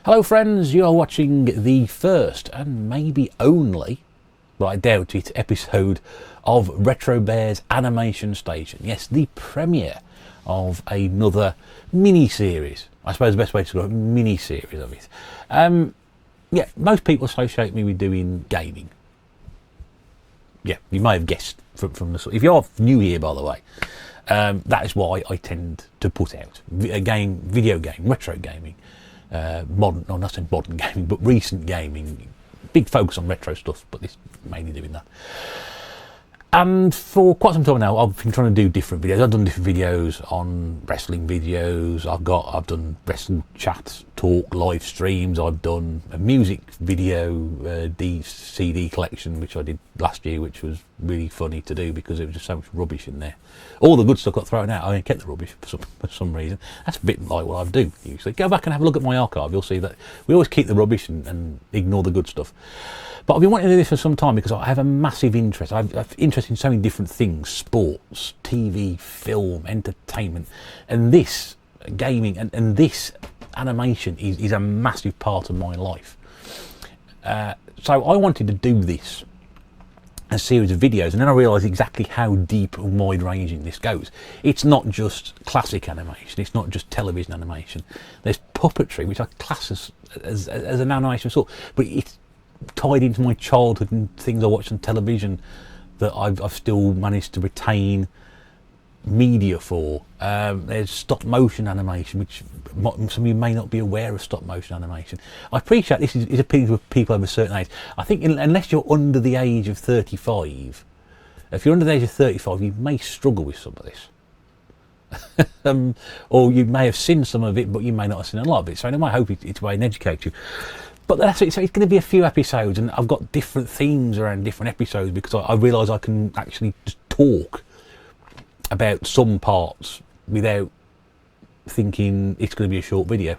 Hello friends, you are watching the first and maybe only, but I doubt it, episode of Retro Bear's Animation Station. Yes, the premiere of another mini-series. I suppose the best way to describe it, mini-series of it. Yeah, most people associate me with doing gaming. Yeah, you may have guessed from the... If you're new here, by the way, that is why I tend to put out video game, retro gaming. Modern, no, not saying modern gaming, but recent gaming. Big focus on retro stuff, but this mainly doing that. And for quite some time now, I've been trying to do different videos. I've done different videos on wrestling videos. I've done wrestling chats, talk, live streams. I've done a music video, CD collection, which I did last year, which was really funny to do because there was just so much rubbish in there. All the good stuff got thrown out. I kept the rubbish for some reason. That's a bit like what I do usually. Go back and have a look at my archive. You'll see that we always keep the rubbish and ignore the good stuff. But I've been wanting to do this for some time because I have a massive interest. I've interest in so many different things: sports, TV, film, entertainment, and this gaming and this animation is a massive part of my life. So I wanted to do this, a series of videos, and then I realised exactly how deep and wide-ranging this goes. It's not just classic animation, it's not just television animation. There's puppetry, which I class as an animation sort, but it's tied into my childhood and things I watched on television that I've still managed to retain media for. There's stop motion animation, which some of you may not be aware of. Stop motion animation, I appreciate this is appealing to people over a certain age. I think unless you're under the age of 35, if you're under the age of 35, you may struggle with some of this. Or you may have seen some of it, but you may not have seen a lot of it. So I might hope it's a way and educate you. But that's it. So it's going to be a few episodes, and I've got different themes around different episodes because I realise I can actually just talk about some parts without thinking it's going to be a short video.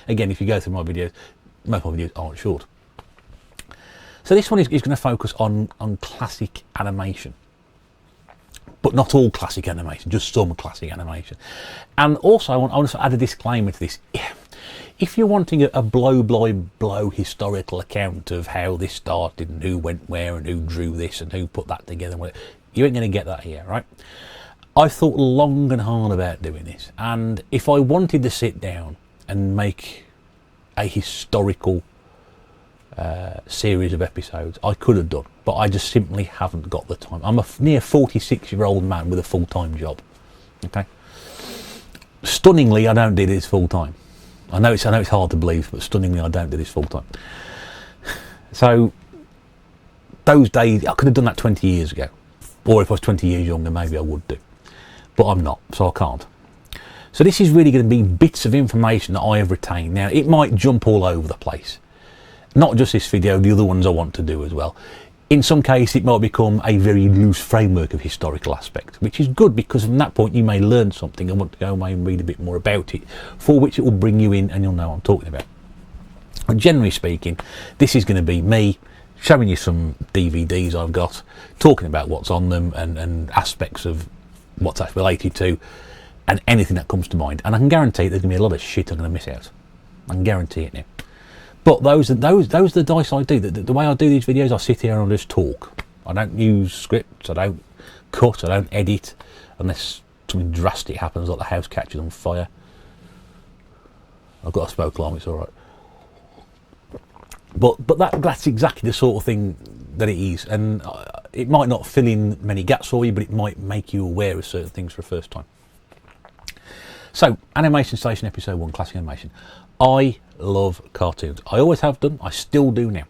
Again, if you go through my videos, most of my videos aren't short. So this one is going to focus on classic animation. But not all classic animation, just some classic animation. And also I want to add a disclaimer to this. If you're wanting a blow-by-blow historical account of how this started and who went where and who drew this and who put that together, you ain't going to get that here, right? I thought long and hard about doing this, and if I wanted to sit down and make a historical series of episodes, I could have done, but I just simply haven't got the time. I'm a near 46-year-old man with a full-time job. Okay. Stunningly, I don't do this full-time. I know it's hard to believe, but stunningly, I don't do this full-time. So those days, I could have done that 20 years ago, or if I was 20 years younger, maybe I would do, but I'm not, so I can't. So this is really going to be bits of information that I have retained. Now, it might jump all over the place. Not just this video, the other ones I want to do as well. In some case, it might become a very loose framework of historical aspect, which is good because from that point you may learn something and want to go away and read a bit more about it, for which it will bring you in and you'll know what I'm talking about. And generally speaking, this is going to be me showing you some DVDs I've got, talking about what's on them and aspects of what's that related to, and anything that comes to mind. And I can guarantee there's going to be a lot of shit I'm going to miss out. I can guarantee it now. But those are the dice I do. The way I do these videos, I sit here and I just talk. I don't use scripts, I don't cut, I don't edit, unless something drastic happens, like the house catches on fire. I've got a smoke alarm, it's all right. But that's exactly the sort of thing that it is, and it might not fill in many gaps for you, but it might make you aware of certain things for the first time. So, Animation Station Episode 1, Classic Animation. I love cartoons. I always have done. I still do now.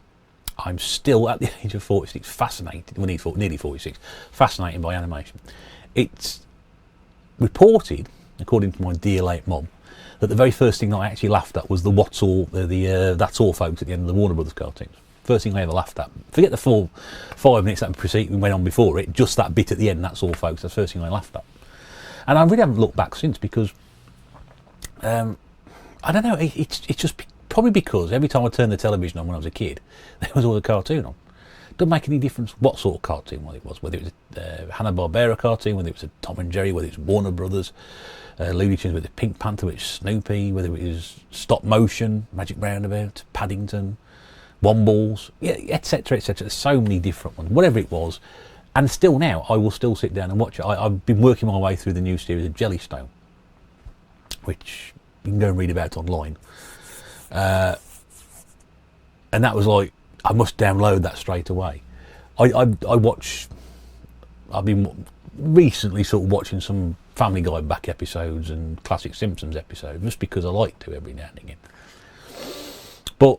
I'm still at the age of 46 fascinated, well, nearly 46, fascinated by animation. It's reported, according to my dear late mum, that the very first thing that I actually laughed at was the What's All, That's All folks at the end of the Warner Brothers cartoons. First thing I ever laughed at. Forget the full 5 minutes that went on before it, just that bit at the end, That's All folks, that's the first thing I laughed at. And I really haven't looked back since because I don't know, it's just probably because every time I turned the television on when I was a kid, there was always a cartoon on. Doesn't make any difference what sort of cartoon it was, whether it was a Hanna-Barbera cartoon, whether it was a Tom and Jerry, whether it was Warner Brothers. Looney Tunes with the Pink Panther, which Snoopy, whether it was stop motion, Magic Roundabout, Paddington, Wombles, yeah, etc., etc. There's so many different ones. Whatever it was, and still now, I will still sit down and watch it. I've been working my way through the new series of Jellystone, which you can go and read about online. And that was like, I must download that straight away. I've been recently sort of watching some Family Guy back episodes and classic Simpsons episodes, just because I like to every now and again. But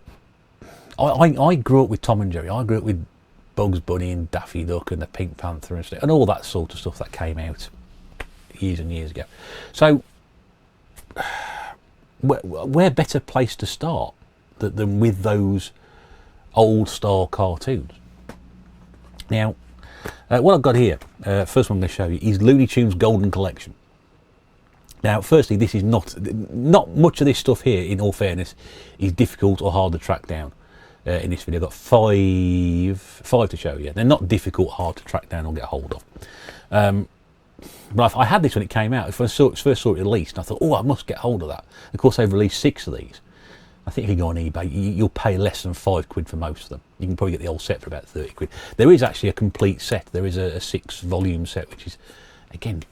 I grew up with Tom and Jerry. I grew up with Bugs Bunny and Daffy Duck and the Pink Panther and stuff, and all that sort of stuff that came out years and years ago. So, where better place to start than with those old style cartoons? Now, what I've got here, first one I'm going to show you, is Looney Tunes Golden Collection. Now, firstly, this is not much of this stuff here, in all fairness, is difficult or hard to track down. In this video, I've got five to show you. They're not difficult, hard to track down or get hold of. But I had this when it came out. If I first saw it released, and I thought, oh, I must get hold of that. Of course, they've released 6 of these. I think if you go on eBay, you'll pay less than £5 for most of them. You can probably get the whole set for about £30. There is actually a complete set. There is a 6-volume set, which is, again,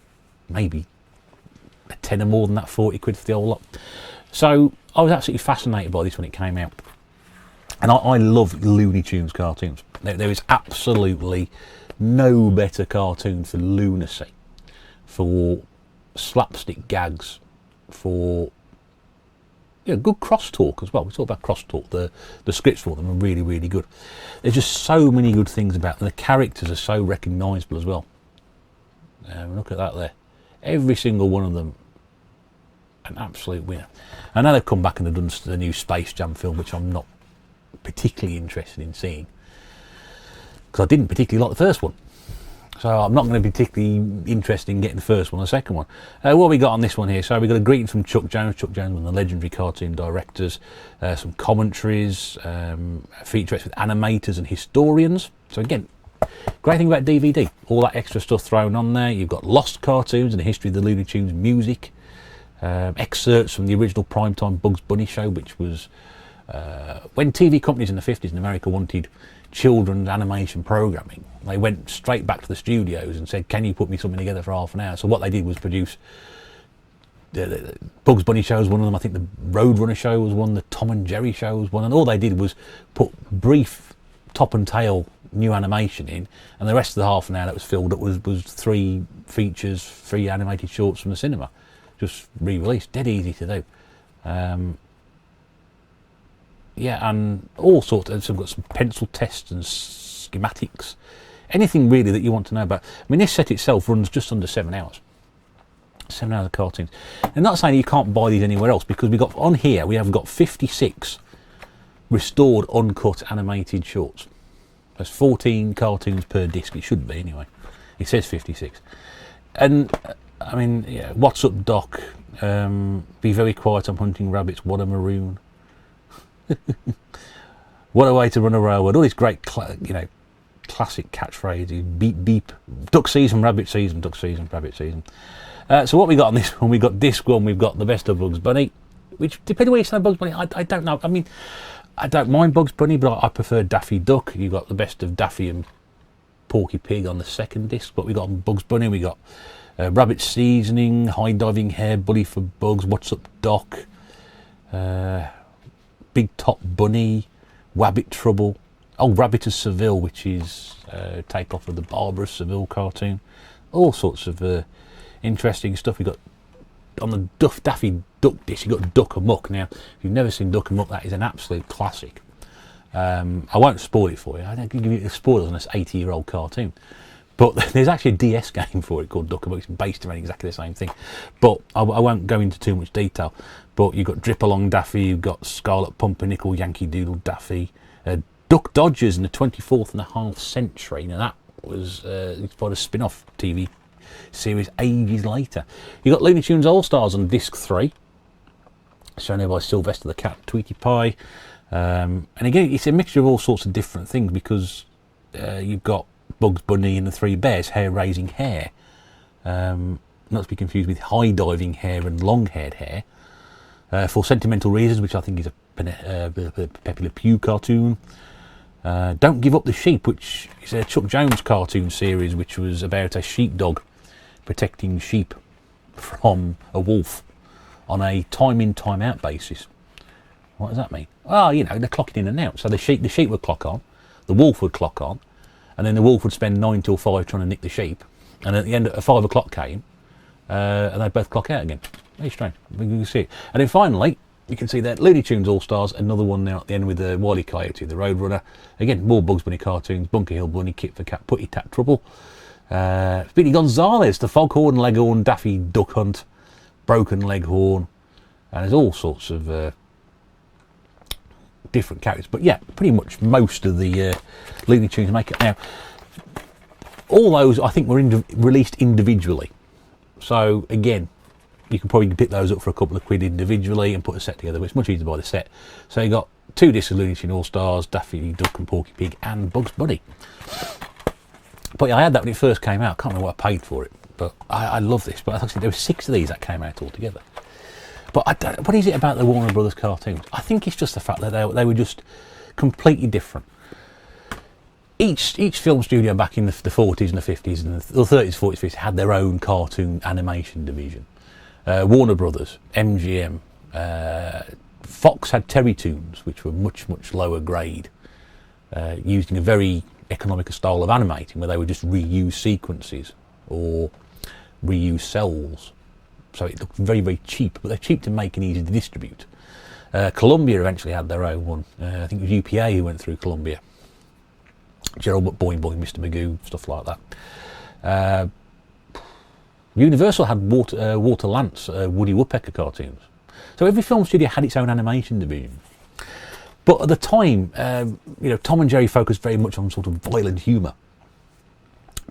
maybe a tenner more than that, £40 for the whole lot. So I was absolutely fascinated by this when it came out. And I love Looney Tunes cartoons. There is absolutely no better cartoon for lunacy, for slapstick gags, for good crosstalk as well. We talk about crosstalk. The scripts for them are really, really good. There's just so many good things about them. The characters are so recognisable as well. Look at that there. Every single one of them, an absolute winner. I know they've come back and they've done the new Space Jam film, which I'm not particularly interested in seeing, because I didn't particularly like the first one. So I'm not going to be particularly interested in getting the first one or the second one. What have we got on this one here? So we've got a greeting from Chuck Jones. Chuck Jones, one of the legendary cartoon directors. Some commentaries, featurettes with animators and historians. So again, great thing about DVD, all that extra stuff thrown on there. You've got lost cartoons and the history of the Looney Tunes music. Excerpts from the original primetime Bugs Bunny show, which was when TV companies in the 50s in America wanted children's animation programming, they went straight back to the studios and said, can you put me something together for half an hour? So what they did was produce the Bugs Bunny show was one of them. I think the Roadrunner show was one, the Tom and Jerry show was one, and all they did was put brief top and tail new animation in, and the rest of the half an hour that was filled up was 3 features, 3 animated shorts from the cinema, just re-released. Dead easy to do. Yeah, and all sorts of, so we've got some pencil tests and schematics, anything really that you want to know about. I mean, this set itself runs just under 7 hours. 7 hours of cartoons. I'm not saying you can't buy these anywhere else, because we got on here, we have got 56 restored, uncut, animated shorts. There's 14 cartoons per disc, it should be anyway. It says 56. And, I mean, yeah, What's Up Doc, Be Very Quiet, I'm Hunting Rabbits, What a Maroon. What a Way to Run a Railroad, all these great classic catchphrases. Beep beep, duck season, rabbit season, duck season, rabbit season. So what we got on this one, we got disc 1, we've got the best of Bugs Bunny, which, depending on where you stand Bugs Bunny, I don't know. I mean, I don't mind Bugs Bunny, but I prefer Daffy Duck. You've got the best of Daffy and Porky Pig on the second disc, but we got on Bugs Bunny, we got Rabbit Seasoning, High Diving Hair, Bully for Bugs, What's Up Doc, Big Top Bunny, Wabbit Trouble, Rabbit of Seville, which is takeoff of the Barbara Seville cartoon. All sorts of interesting stuff. We got on the Daffy Duck disc, you got Duck Amuck. Now, if you've never seen Duck Amuck, that is an absolute classic. I won't spoil it for you. I don't give you the spoilers on this 80-year-old cartoon. But there's actually a DS game for it called Duck Amuck. It's based around exactly the same thing. But I won't go into too much detail. But you've got Drip Along Daffy, you've got Scarlet Pumpernickel, Yankee Doodle Daffy, Duck Dodgers in the 24th and a half century. Now that was inspired a spin-off TV series ages later. You've got Looney Tunes All-Stars on disc 3, shown here by Sylvester the Cat, Tweety Pie. And again, it's a mixture of all sorts of different things, because you've got Bugs Bunny and the 3 Bears, hair-raising hair. not to be confused with high diving hare and long haired hare, for sentimental reasons, which I think is a Pepe Le Pew cartoon. Don't Give Up the Sheep, which is a Chuck Jones cartoon series, which was about a sheepdog protecting sheep from a wolf on a time in, time out basis. What does that mean? Oh, you know, they're clocking in and out. So the sheep would clock on, the wolf would clock on, and then the wolf would spend 9 till 5 trying to nick the sheep. And at the end, 5 o'clock came, and they'd both clock out again. Very strange. You can see it. And then finally, you can see that Looney Tunes All Stars, another one now at the end with the Wile E. Coyote, the Roadrunner. Again, more Bugs Bunny cartoons, Bunker Hill Bunny, Kit for Cat, Putty Tat Trouble. Speedy Gonzales, the Foghorn Leghorn, Daffy Duck Hunt, Broken Leghorn, and there's all sorts of different characters. But yeah, pretty much most of the Looney Tunes make it. Now, all those I think were released individually. So again, you can probably pick those up for a couple of quid individually and put a set together, but it's much easier to buy the set. So you got 2 discs of Looney Tunes All Stars, Daffy Duck and Porky Pig, and Bugs Bunny. But yeah, I had that when it first came out. I can't remember what I paid for it, but I love this. But actually, there were 6 of these that came out altogether. But what is it about the Warner Brothers cartoons? I think it's just the fact that they were just completely different. Each film studio back in the 40s and the 50s and the 30s, 40s, 50s had their own cartoon animation division. Warner Brothers, MGM, Fox had Terrytoons, which were much, much lower grade, using a very economical style of animating where they would just reuse sequences or reuse cells. So it looked very, very cheap, but they're cheap to make and easy to distribute. Columbia eventually had their own one. I think it was UPA who went through Columbia. Gerald Boing Boing, Mr. Magoo, stuff like that. Universal had Walter Lantz, Woody Woodpecker cartoons. So every film studio had its own animation division. But at the time, you know, Tom and Jerry focused very much on sort of violent humour.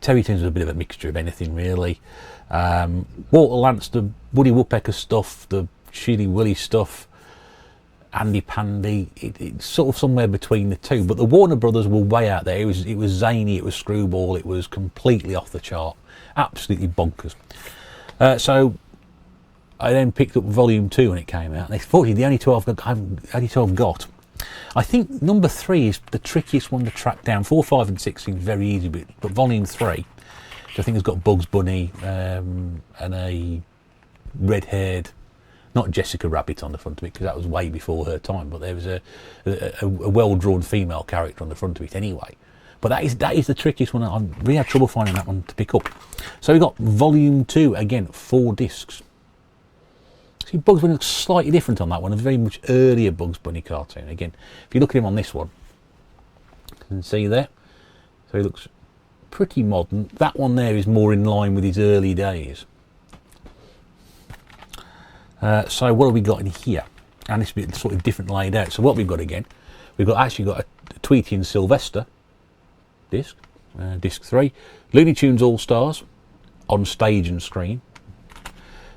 Terrytoons was a bit of a mixture of anything, really. Walter Lantz, the Woody Woodpecker stuff, the Chili Willy stuff, Andy Pandy, it's sort of somewhere between the two. But the Warner Brothers were way out there. It was zany, it was screwball, it was completely off the chart, absolutely bonkers. So I then picked up Volume 2 when it came out. And fortunately, the only two I've got. I think number 3 is the trickiest one to track down. 4, 5 and 6 seems very easy, but Volume 3, which I think has got Bugs Bunny and a red-haired, not Jessica Rabbit on the front of it, because that was way before her time, but there was a well-drawn female character on the front of it anyway. But that is the trickiest one. I really had trouble finding that one to pick up. So we've got Volume 2, again, 4 discs. See, Bugs Bunny looks slightly different on that one, a very much earlier Bugs Bunny cartoon. Again, if you look at him on this one, you can see there. So he looks pretty modern. That one there is more in line with his early days. So what have we got in here? And this bit sort of different laid out. So what we've got again, we've actually got a Tweety and Sylvester disc, disc 3, Looney Tunes All Stars on stage and screen.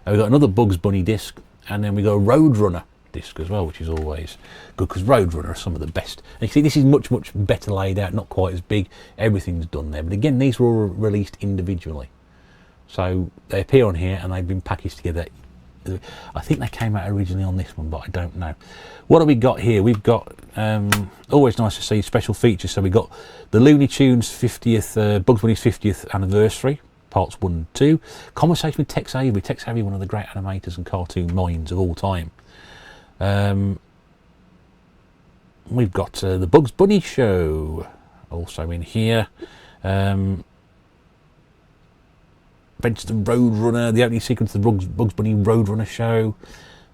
We've got another Bugs Bunny disc, and then we've got a Roadrunner disc as well, which is always good because Roadrunner are some of the best. And you see, this is much, much better laid out, not quite as big. Everything's done there. But again, these were all released individually. So they appear on here and they've been packaged together. I think they came out originally on this one, but I don't know. What have we got here? We've got, always nice to see special features. So we've got the Looney Tunes 50th, Bugs Bunny's 50th anniversary, parts 1 and 2. Conversation with Tex Avery. Tex Avery, one of the great animators and cartoon minds of all time. We've got the Bugs Bunny Show also in here. Adventures of Roadrunner, the opening sequence of the Bugs Bunny Roadrunner Show.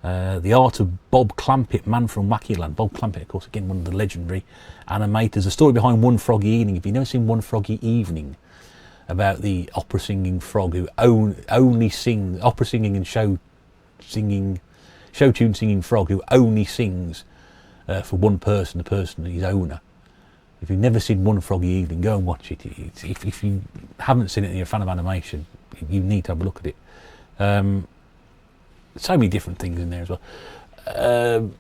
The Art of Bob Clampett, Man from Wacky Land. Bob Clampett, of course, again, one of the legendary animators. The story behind One Froggy Evening. If you've never seen One Froggy Evening, about the opera singing frog who only sings, opera singing and show tune singing frog who only sings for one person, the person he's owner. If you've never seen One Froggy Evening, go and watch it. If you haven't seen it and you're a fan of animation, you need to have a look at it. So many different things in there as well.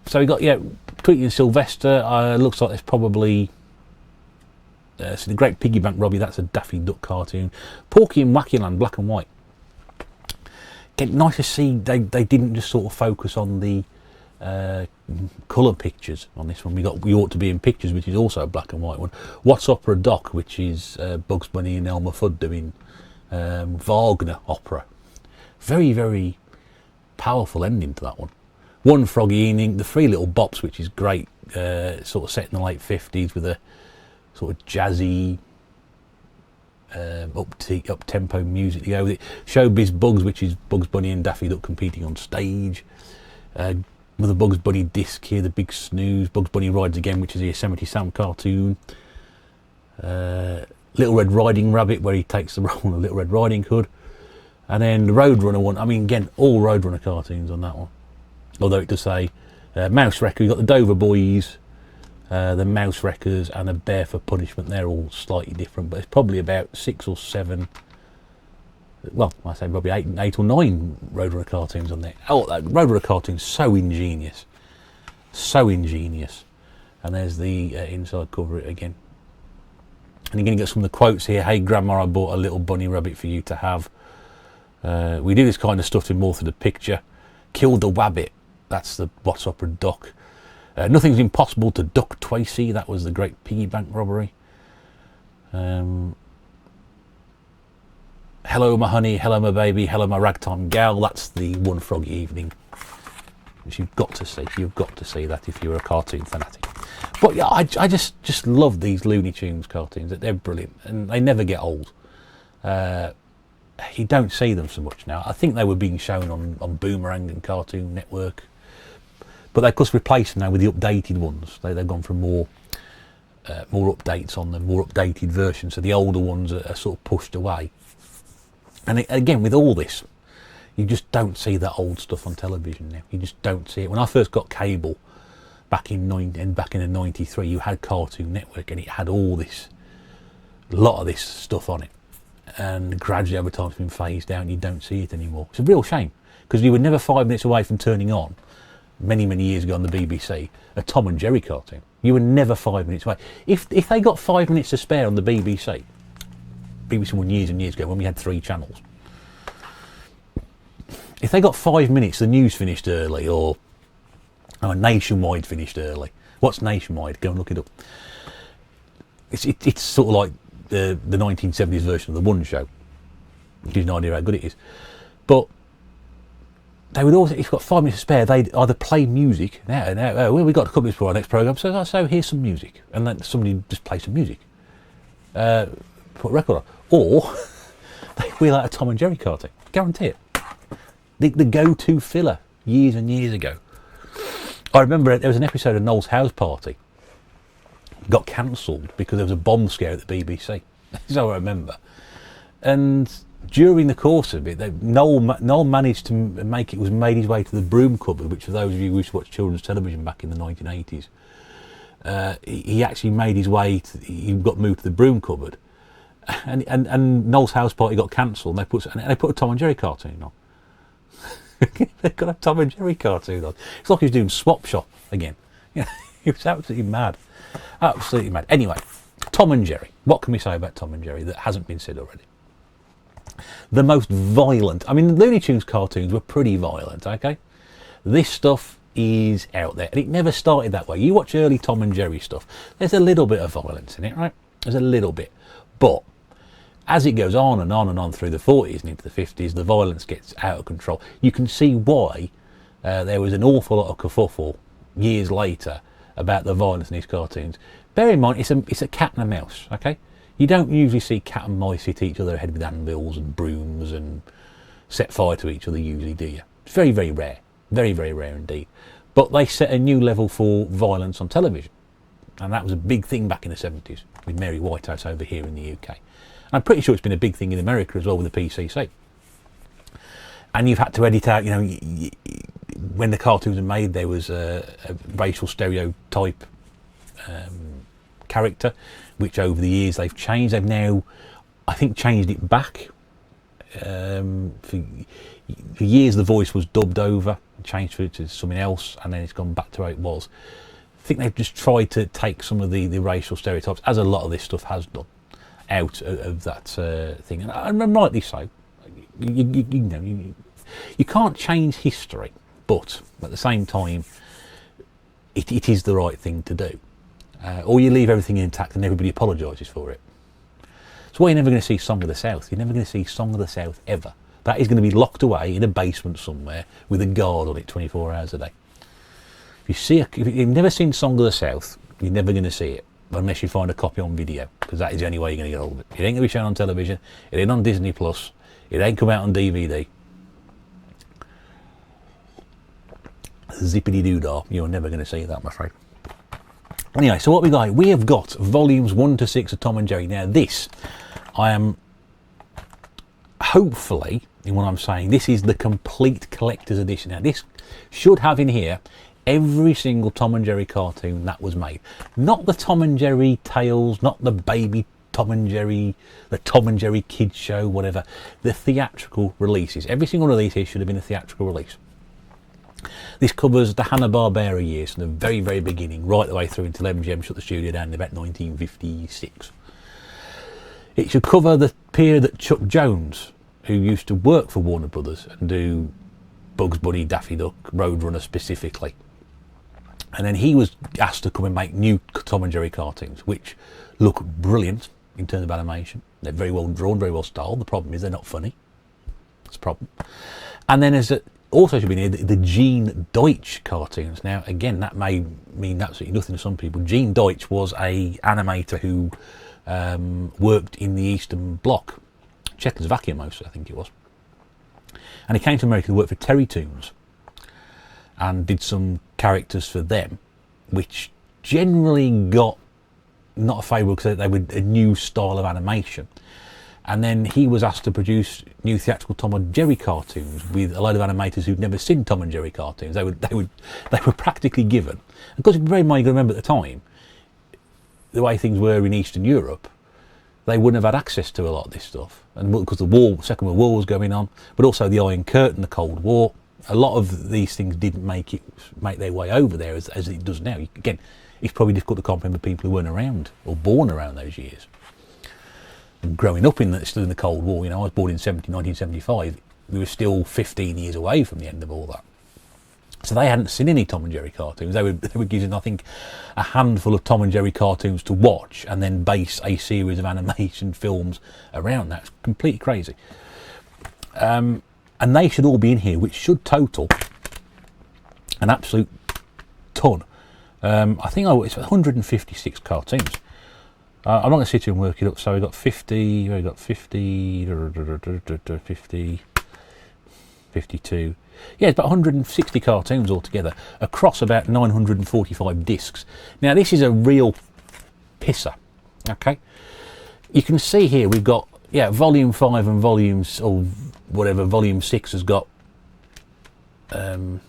So we got, Tweety and Sylvester. Looks like there's probably so the Great Piggy Bank Robbie. That's a Daffy Duck cartoon. Porky and Wacky Land, black and white. again, nice to see they didn't just sort of focus on the colour pictures on this one. We got We Ought to Be in Pictures, which is also a black and white one. What's Opera Doc, which is Bugs Bunny and Elmer Fudd doing Wagner opera. Very, very powerful ending to that one. One Froggy Evening, The Three Little Bops, which is great, sort of set in the late 50s with a sort of jazzy, up-tempo music to go with it. Showbiz Bugs, which is Bugs Bunny and Daffy Duck competing on stage. Another Bugs Bunny disc here, The Big Snooze. Bugs Bunny Rides Again, which is a Yosemite Sam cartoon. Little Red Riding Rabbit, where he takes the role of Little Red Riding Hood. And then the Roadrunner one, I mean, again, all Roadrunner cartoons on that one. Although it does say Mouse Wrecker. You've got the Dover Boys, the Mouse Wreckers, and a Bear for Punishment. They're all slightly different, but it's probably about 6 or 7, well, I say probably 8 or 9 Roadrunner cartoons on there. Oh, that Roadrunner cartoon's so ingenious. So ingenious. And there's the inside cover again. And you're going to get some of the quotes here. Hey, Grandma, I bought a little bunny rabbit for you to have. We do this kind of stuff to more through the picture. Killed the wabbit. That's the What's Opera Doc. Nothing's impossible to Duck Tracy. That was the great piggy bank robbery. Hello, my honey. Hello, my baby. Hello, my ragtime gal. That's the One Froggy Evening, which you've got to see. You've got to see that if you're a cartoon fanatic. But yeah, I just love these Looney Tunes cartoons. They're brilliant, and they never get old. You don't see them so much now. I think they were being shown on Boomerang and Cartoon Network, but they of course replaced them now with the updated ones. They've gone for more updates on them, more updated versions. So the older ones are sort of pushed away. And again, with all this, you just don't see that old stuff on television now. You just don't see it. When I first got cable back in '93, you had Cartoon Network, and it had all this, a lot of this stuff on it. And gradually over time it's been phased out and you don't see it anymore. It's a real shame, because you were never 5 minutes away from turning on, many years ago on the BBC, a Tom and Jerry cartoon. You were never 5 minutes away. If they got 5 minutes to spare on the BBC One years and years ago when we had 3 channels, if they got 5 minutes, the news finished early, or Nationwide finished early. What's Nationwide? Go and look it up. It's sort of like the 1970s version of the One Show. Gives you an idea how good it is. But they would always, if you've got 5 minutes to spare, they'd either play music. Now, we've got a couple of minutes for our next programme, so here's some music. And then somebody just play some music. Put a record on. Or they wheel out a Tom and Jerry cartoon. Guarantee it. The go-to filler years and years ago. I remember there was an episode of Noel's House Party. Got cancelled because there was a bomb scare at the BBC. That's how I remember. And during the course of it, Noel managed to made his way to the broom cupboard, which for those of you who used to watch children's television back in the 1980s, he actually made his way, he got moved to the broom cupboard, and Noel's House Party got cancelled, and they put a Tom and Jerry cartoon on. They've got a Tom and Jerry cartoon on. It's like he was doing Swap Shop again. He was absolutely mad. Absolutely mad. Anyway, Tom and Jerry. What can we say about Tom and Jerry that hasn't been said already? The most violent. I mean, the Looney Tunes cartoons were pretty violent, okay? This stuff is out there, and it never started that way. You watch early Tom and Jerry stuff, there's a little bit of violence in it, right? There's a little bit. But as it goes on and on and on through the 40s and into the 50s, the violence gets out of control. You can see why there was an awful lot of kerfuffle years later about the violence in these cartoons. Bear in mind, it's a cat and a mouse, okay? You don't usually see cat and mice hit each other head with anvils and brooms and set fire to each other usually, do you? It's very, very rare. Very, very rare indeed. But they set a new level for violence on television. And that was a big thing back in the 70s with Mary Whitehouse over here in the UK. And I'm pretty sure it's been a big thing in America as well with the PCC. And you've had to edit out, when the cartoons were made, there was a racial stereotype character, which over the years they've changed. They've now, I think, changed it back. For years the voice was dubbed over, changed to something else, and then it's gone back to how it was. I think they've just tried to take some of the racial stereotypes, as a lot of this stuff has done, out of that thing, and rightly so. You can't change history, but at the same time, it is the right thing to do. Or you leave everything intact and everybody apologises for it. So why you're never going to see Song of the South? You're never going to see Song of the South ever. That is going to be locked away in a basement somewhere with a guard on it 24 hours a day. If you've never seen Song of the South, you're never going to see it unless you find a copy on video, because that is the only way you're going to get hold of it. It ain't going to be shown on television. It ain't on Disney Plus. It ain't come out on DVD. Zippity doo-dah. You're never going to see that, I'm afraid. Anyway, so what we got? We have got volumes 1 to 6 of Tom and Jerry. Now this, I am hopefully, in what I'm saying, this is the complete collector's edition. Now this should have in here every single Tom and Jerry cartoon that was made. Not the Tom and Jerry tales, not the baby Tom and Jerry, the Tom and Jerry kids show, whatever. The theatrical releases. Every single one of these here should have been a theatrical release. This covers the Hanna-Barbera years from the very, very beginning, right the way through until MGM shut the studio down in about 1956. It should cover the period that Chuck Jones, who used to work for Warner Brothers and do Bugs Bunny, Daffy Duck, Roadrunner specifically. And then he was asked to come and make new Tom and Jerry cartoons, which look brilliant in terms of animation. They're very well drawn, very well styled. The problem is they're not funny. That's a problem. And then there's also should be near the Gene Deutsch cartoons. Now, again, that may mean absolutely nothing to some people. Gene Deutsch was a animator who worked in the Eastern Bloc, Czechoslovakia mostly, I think it was. And he came to America to work for Terry Toons and did some characters for them, which generally got not a favourable because they were a new style of animation. And then he was asked to produce new theatrical Tom and Jerry cartoons with a load of animators who'd never seen Tom and Jerry cartoons. They were practically given. And because very much you can remember at the time, the way things were in Eastern Europe, they wouldn't have had access to a lot of this stuff. And because the Second World War was going on, but also the Iron Curtain, the Cold War, a lot of these things didn't make their way over there as it does now. Again, it's probably difficult to comprehend for people who weren't around or born around those years. Growing up still in the Cold War, I was born in 1975. We were still 15 years away from the end of all that. So they hadn't seen any Tom and Jerry cartoons. They were given, I think, a handful of Tom and Jerry cartoons to watch and then base a series of animation films around that. It's completely crazy. And they should all be in here, which should total an absolute ton. I think it's 156 cartoons. I'm not going to sit here and work it up. So we've got 50, 52. Yeah, it's about 160 cartoons altogether across about 945 discs. Now this is a real pisser. Okay, you can see here we've got volume 5 and volumes or whatever. Volume 6 has got where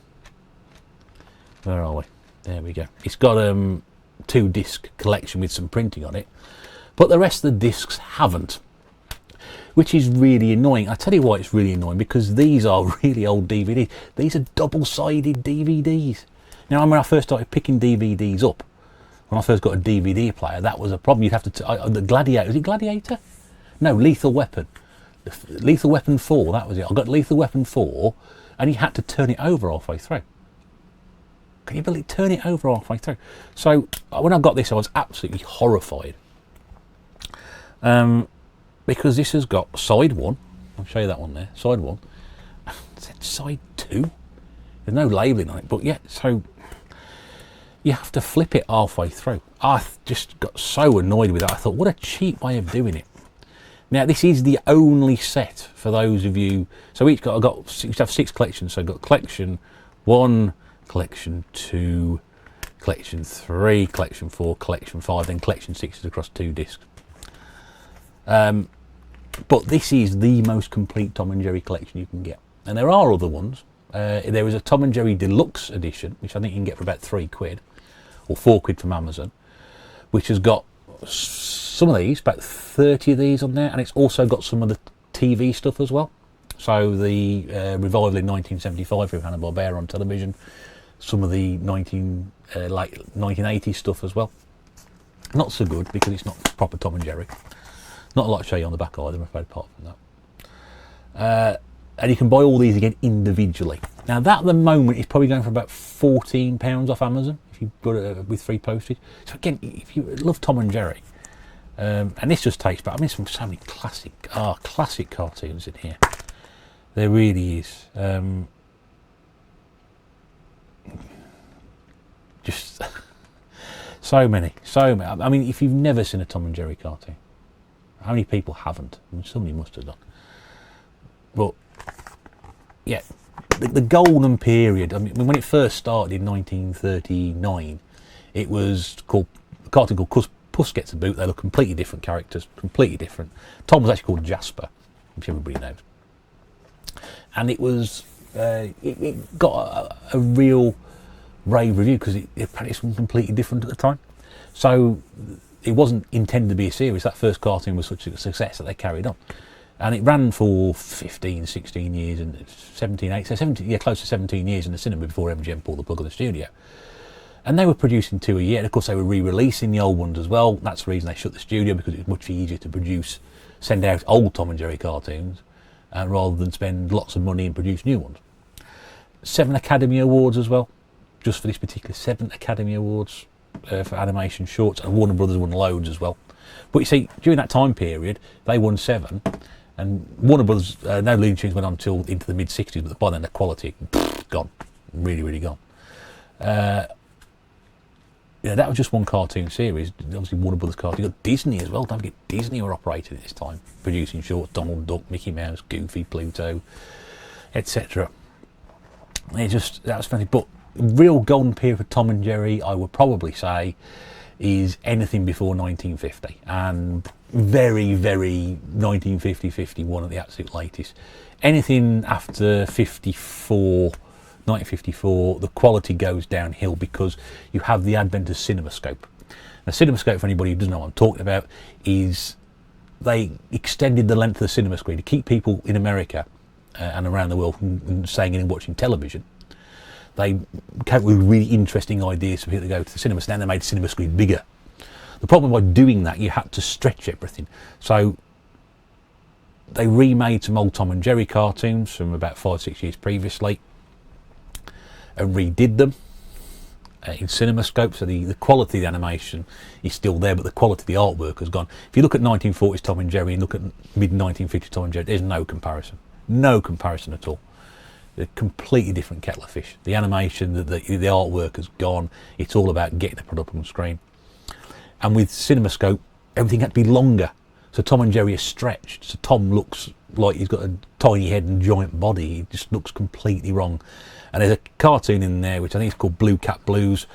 are we? There we go. It's got 2-disc collection with some printing on it, but the rest of the discs haven't, which is really annoying. I tell you why it's really annoying, because these are really old DVDs. These are double-sided DVDs. Now, when I first started picking DVDs up, when I first got a DVD player, that was a problem. You'd have to the Gladiator, was it Gladiator? No, Lethal Weapon. Lethal Weapon 4, that was it. I got Lethal Weapon 4 and you had to turn it over halfway through. Can you believe it? Turn it over halfway through. So when I got this, I was absolutely horrified. Because this has got side 1. I'll show you that one there. Side 1. Is that side 2? There's no labelling on it, but yeah, so you have to flip it halfway through. I just got so annoyed with it. I thought, what a cheap way of doing it. Now, this is the only set for those of you. So each I have 6 collections. So I've got collection 1, collection 2, collection 3, collection 4, collection 5, then collection 6 is across 2 discs. But this is the most complete Tom and Jerry collection you can get. And there are other ones. There is a Tom and Jerry Deluxe edition, which I think you can get for about £3 or £4 from Amazon, which has got some of these, about 30 of these on there, and it's also got some of the TV stuff as well. So the revival in 1975 with Hanna-Barbera on television, some of the 1980s stuff as well. Not so good because it's not proper Tom and Jerry. Not a lot to show you on the back either, I'm afraid, apart from that. And you can buy all these again individually. Now that at the moment is probably going for about £14 off Amazon if you got it with free postage. So again, if you love Tom and Jerry, and this just takes back, I mean, there's so many classic cartoons in here. There really is. Just so many. I mean, if you've never seen a Tom and Jerry cartoon, how many people haven't? I mean, somebody must have done. But yeah, the golden period. I mean, when it first started in 1939, it was called a cartoon called Puss Gets a Boot. They look completely different characters, completely different. Tom was actually called Jasper, which everybody knows. And it was it got a real rave review because it apparently was completely different at the time. So it wasn't intended to be a series. That first cartoon was such a success that they carried on. And it ran for 15, 16 years and 17, 18, so 17, yeah, close to 17 years in the cinema before MGM pulled the plug on the studio. And they were producing 2 a year. And of course, they were re-releasing the old ones as well. That's the reason they shut the studio, because it was much easier to send out old Tom and Jerry cartoons rather than spend lots of money and produce new ones. 7 Academy Awards as well, just for this particular 7 Academy Awards for animation shorts. And Warner Brothers won loads as well. But you see, during that time period, they won 7. And Warner Brothers, no Looney Tunes went on until into the mid-60s, but by then the quality, gone. Really, really gone. Yeah, that was just one cartoon series. Obviously, Warner Brothers cartoon. You got Disney as well. Don't forget, Disney were operating at this time, producing shorts: Donald Duck, Mickey Mouse, Goofy, Pluto, etc. That was funny. But real golden period for Tom and Jerry, I would probably say, is anything before 1950, and very, very 1950, 51 at the absolute latest. Anything after 1954, the quality goes downhill because you have the advent of CinemaScope. Now, CinemaScope, for anybody who doesn't know what I'm talking about, is they extended the length of the cinema screen to keep people in America and around the world from staying in and watching television. They came up with really interesting ideas for people to go to the cinema. So then they made the cinema screen bigger. The problem by doing that, you had to stretch everything. So they remade some old Tom and Jerry cartoons from about 5-6 years previously and redid them in CinemaScope. So the quality of the animation is still there, but the quality of the artwork has gone. If you look at 1940s Tom and Jerry and look at mid-1950s Tom and Jerry, there's no comparison. No comparison at all. A completely different kettle of fish. The animation, the artwork has gone. It's all about getting the product on screen. And with CinemaScope, everything had to be longer. So Tom and Jerry are stretched. So Tom looks like he's got a tiny head and giant body. He just looks completely wrong. And there's a cartoon in there, which I think is called Blue Cat Blues.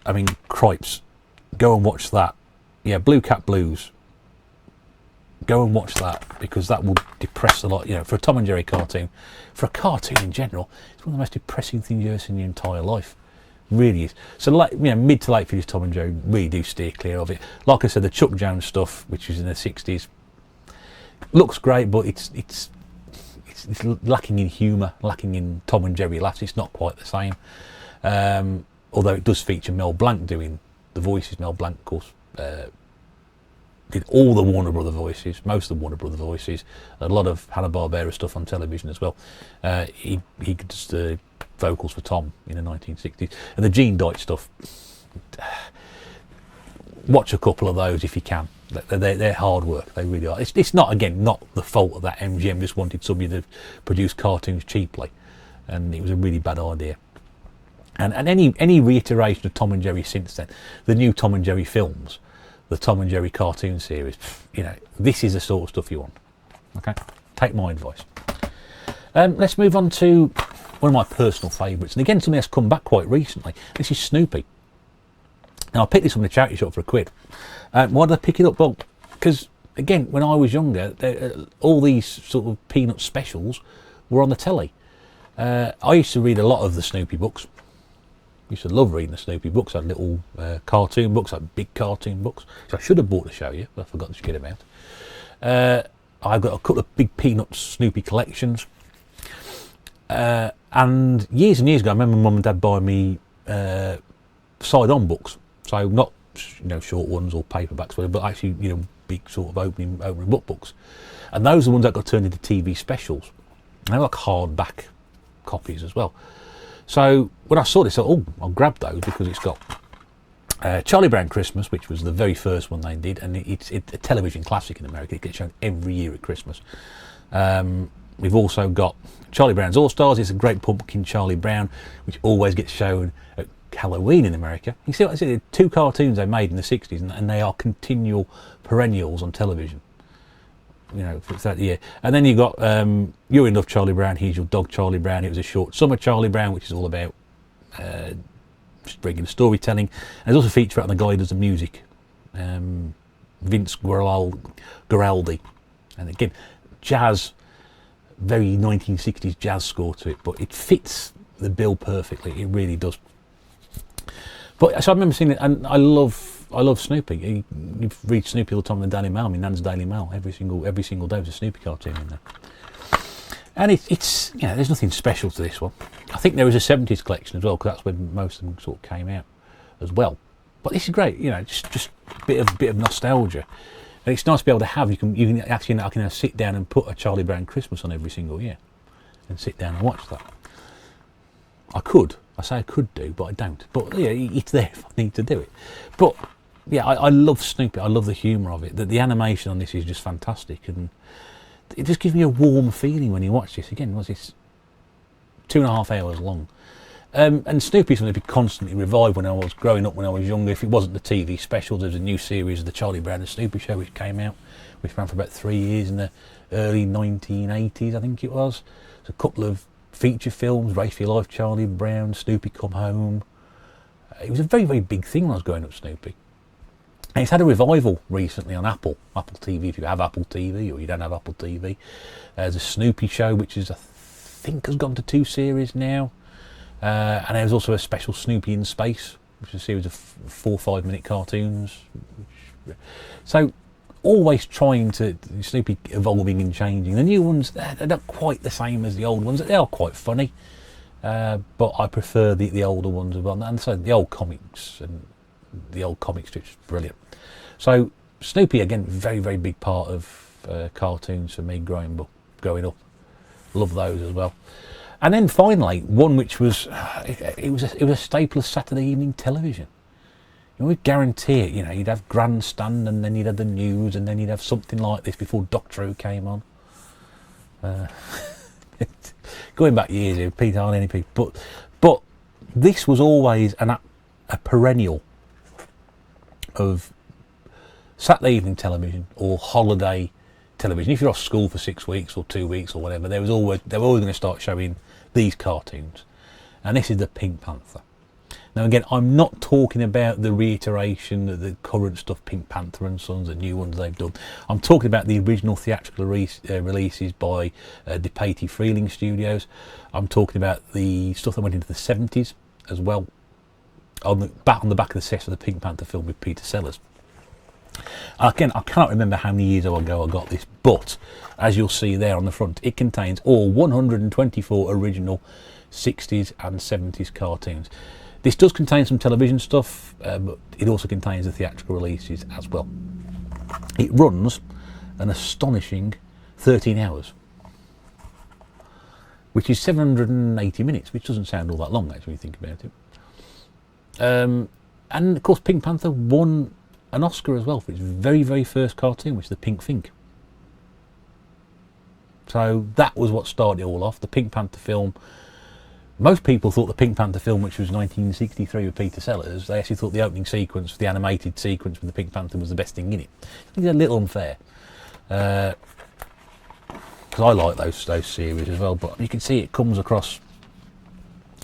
I mean, cripes. Go and watch that. Yeah, Blue Cat Blues. Go and watch that, because that will depress a lot. You know, for a Tom and Jerry cartoon, for a cartoon in general, it's one of the most depressing things you've ever seen in your entire life. Really is. So, like, you know, mid to late 50s Tom and Jerry really do steer clear of it. Like I said, the Chuck Jones stuff, which was in the 60s, looks great, but it's lacking in humour, lacking in Tom and Jerry laughs. It's not quite the same. Although it does feature Mel Blanc doing the voices. Mel Blanc, of course, did all the Warner Brother voices, most of the Warner Brother voices, a lot of Hanna-Barbera stuff on television as well. He does vocals for Tom in the 1960s. And the Gene Deitch stuff, watch a couple of those if you can. They're hard work, they really are. It's not, again, not the fault of that. MGM just wanted somebody to produce cartoons cheaply, and it was a really bad idea. And any reiteration of Tom and Jerry since then, the new Tom and Jerry films, the Tom and Jerry cartoon series, you know, this is the sort of stuff you want. Okay, take my advice. Let's move on to one of my personal favourites, and again something that's come back quite recently. This is Snoopy. Now, I picked this up in a charity shop for £1. Why did I pick it up? Well, because again, when I was younger, all these sort of peanut specials were on the telly. I used to read a lot of the Snoopy books. I used to love reading the Snoopy books. I had little cartoon books, like big cartoon books. So I should have bought to show you, but I forgot to get them out. I've got a couple of big peanut Snoopy collections. And years ago, I remember Mum and Dad buying me side-on books. So not, you know, short ones or paperbacks, but actually, you know, big sort of opening book books. And those are the ones that got turned into TV specials. And they're like hardback copies as well. So when I saw this, I thought, oh, I'll grab those because it's got Charlie Brown Christmas, which was the very first one they did, and it's a television classic in America. It gets shown every year at Christmas. We've also got Charlie Brown's All Stars. It's a Great Pumpkin Charlie Brown, which always gets shown at Halloween in America. You see what I said? 2 cartoons they made in the 60s, and they are continual perennials on television. You know, throughout the year. And then you've got You're in Love Charlie Brown, Here's Your Dog Charlie Brown. It was a short Summer Charlie Brown, which is all about just regular storytelling. And there's also a feature out on the guy who does the music, Vince Guaraldi. And again, jazz, very 1960s jazz score to it, but it fits the bill perfectly. It really does. But so I remember seeing it, and I love Snoopy. You read Snoopy all the time in the Daily Mail, my Nan's Daily Mail. Every single day there's a Snoopy cartoon in there. And it's you know, there's nothing special to this one. I think there was a 70s collection as well, because that's when most of them sort of came out as well. But this is great, you know, just a bit of nostalgia. And it's nice to be able to have. You can actually, I can sit down and put a Charlie Brown Christmas on every single year, and sit down and watch that. I say I could do, but I don't. But yeah, it's there if I need to do it. But yeah, I love Snoopy. I love the humour of it. The animation on this is just fantastic, and it just gives me a warm feeling when you watch this. Again, was this 2.5 hours long? And Snoopy's something to be constantly revived. When I was growing up, when I was younger, if it wasn't the TV special, there was a new series of the Charlie Brown and Snoopy show which came out, which ran for about 3 years in the early 1980s, I think it was. There's a couple of feature films, Race for Your Life, Charlie Brown, Snoopy Come Home. It was a very, very big thing when I was growing up, Snoopy. And it's had a revival recently on Apple TV, if you have Apple TV or you don't have Apple TV. There's a Snoopy show, which is, I think, has gone to 2 series now. And there's also a special Snoopy in Space, which is a series of 4 or 5 minute cartoons. So, always trying to, Snoopy evolving and changing. The new ones, they're not quite the same as the old ones. They are quite funny, but I prefer the older ones as well. And so the old comics and the old comic strips, brilliant. So Snoopy, again, very, very big part of cartoons for me growing up. Love those as well. And then finally, one which was, it was a staple of Saturday evening television. You know, we guarantee it, you know, you'd have Grandstand, and then you'd have the news, and then you'd have something like this before Doctor Who came on. Going back years here, Pete aren't any people, but this was always a perennial of Saturday evening television or holiday television. If you're off school for 6 weeks or 2 weeks or whatever, they were always going to start showing these cartoons, and this is the Pink Panther. Now again, I'm not talking about the reiteration of the current stuff, Pink Panther and Sons, the new ones they've done. I'm talking about the original theatrical releases by DePatie-Freleng Studios. I'm talking about the stuff that went into the 70s as well, on the back of the set of the Pink Panther film with Peter Sellers. Again, I cannot remember how many years ago I got this, but as you'll see there on the front, it contains all 124 original 60s and 70s cartoons. This does contain some television stuff, but it also contains the theatrical releases as well. It runs an astonishing 13 hours, which is 780 minutes, which doesn't sound all that long actually when you think about it. And of course, Pink Panther won an Oscar as well for its very, very first cartoon, which is the Pink Fink. So that was what started it all off, the Pink Panther film. Most people thought the Pink Panther film, which was 1963 with Peter Sellers, they actually thought the opening sequence, the animated sequence with the Pink Panther, was the best thing in it. I think it's a little unfair, because I like those series as well, but you can see it comes across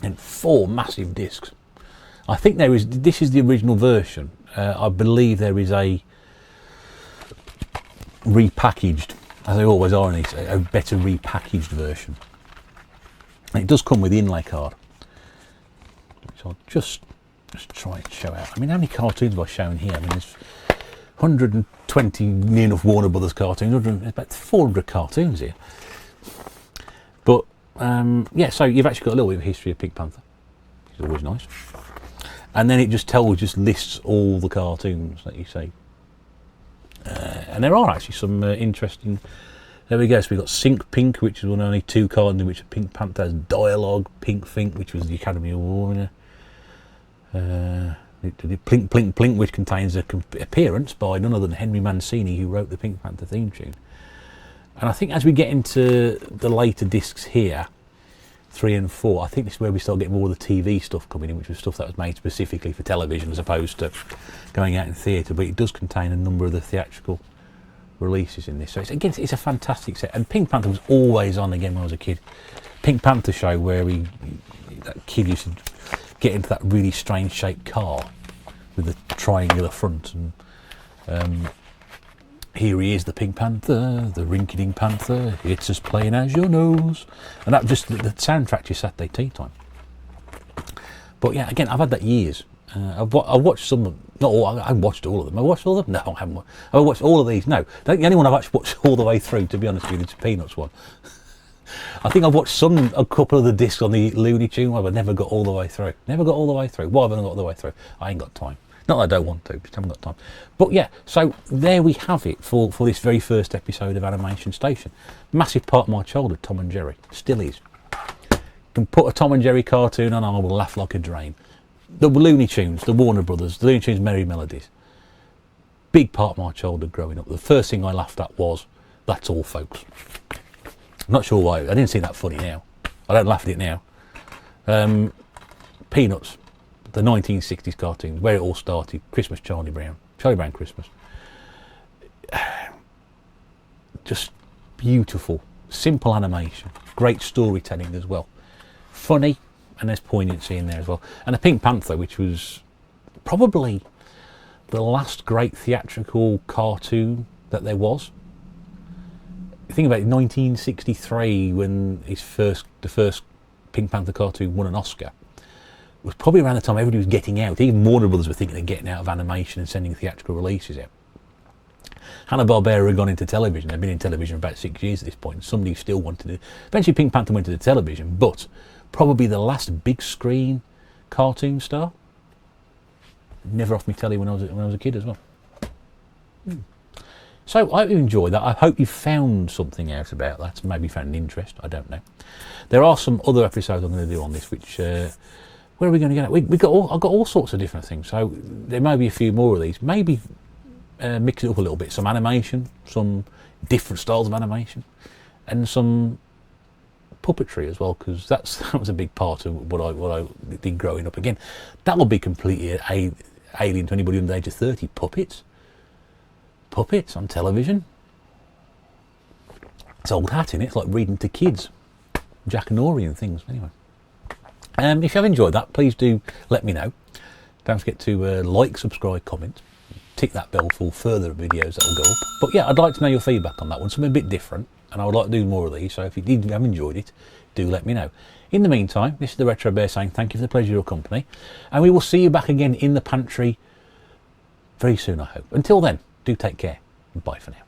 in 4 massive discs. I think this is the original version. I believe there is a repackaged, as they always are in these, a better repackaged version. And it does come with the inlay card, which I'll just try and show out. I mean, how many cartoons have I shown here? I mean, there's 120 near enough Warner Brothers cartoons, there's about 400 cartoons here. But yeah, so you've actually got a little bit of history of Pink Panther, which is always nice. And then it just lists all the cartoons that you see. And there are actually some interesting There we go. So we've got Sync Pink, which is one of only 2 cards in which Pink Panther has dialogue. Pink Fink, which was the Academy Award winner. Plink Plink Plink, which contains an appearance by none other than Henry Mancini, who wrote the Pink Panther theme tune. And I think as we get into the later discs here, 3 and 4, I think this is where we start getting more of the TV stuff coming in, which was stuff that was made specifically for television as opposed to going out in theatre. But it does contain a number of the theatrical releases in this. So it's a fantastic set. And Pink Panther was always on again when I was a kid. Pink Panther show where that kid used to get into that really strange shaped car with the triangular front, and here he is, the Pink Panther, the rinky-dink Panther, it's as plain as your nose. And that just the soundtrack to Saturday tea time. But yeah, again, I've had that years. I've watched some, not all, I haven't watched all of them. I watched all of them? No, I haven't. I've watched all of these. No, the only one I've actually watched all the way through, to be honest with you, is the Peanuts one. I think I've watched a couple of the discs on the Looney Tunes one, but never got all the way through. Never got all the way through. Why haven't I got all the way through? I ain't got time. Not that I don't want to, just haven't got time. But yeah, so there we have it for this very first episode of Animation Station. Massive part of my childhood, Tom and Jerry. Still is. You can put a Tom and Jerry cartoon on and I will laugh like a drain. The Looney Tunes, the Warner Brothers, the Looney Tunes Merry Melodies. Big part of my childhood growing up. The first thing I laughed at was, that's all, folks. I'm not sure why. I didn't see that funny now. I don't laugh at it now. Peanuts. The 1960s cartoons, where it all started. Christmas, Charlie Brown Christmas. Just beautiful, simple animation, great storytelling as well. Funny, and there's poignancy in there as well. And the Pink Panther, which was probably the last great theatrical cartoon that there was. Think about it, 1963, when the first Pink Panther cartoon won an Oscar. It was probably around the time everybody was getting out. Even Warner Brothers were thinking of getting out of animation and sending theatrical releases out. Hanna-Barbera had gone into television. They'd been in television for about 6 years at this point. Somebody still wanted it. Eventually Pink Panther went to the television, but probably the last big screen cartoon star. Never off my telly when I was a kid as well. So I hope you enjoyed that. I hope you found something out about that. Maybe found an interest. I don't know. There are some other episodes I'm going to do on this, which... where are we going to get? I've got all sorts of different things, so there may be a few more of these. Maybe mix it up a little bit. Some animation, some different styles of animation, and some puppetry as well, because that was a big part of what I did growing up. Again, that will be completely alien to anybody under the age of 30. Puppets on television. It's old hat in it. It's like reading to kids, Jack and Ori and things. Anyway. If you have enjoyed that, please do let me know. Don't forget to like, subscribe, comment, tick that bell for further videos that will go up. But yeah, I'd like to know your feedback on that one, something a bit different, and I would like to do more of these, so if you have enjoyed it, do let me know. In the meantime, this is the Retro Bear saying thank you for the pleasure of your company, and we will see you back again in the pantry very soon, I hope. Until then, do take care, and bye for now.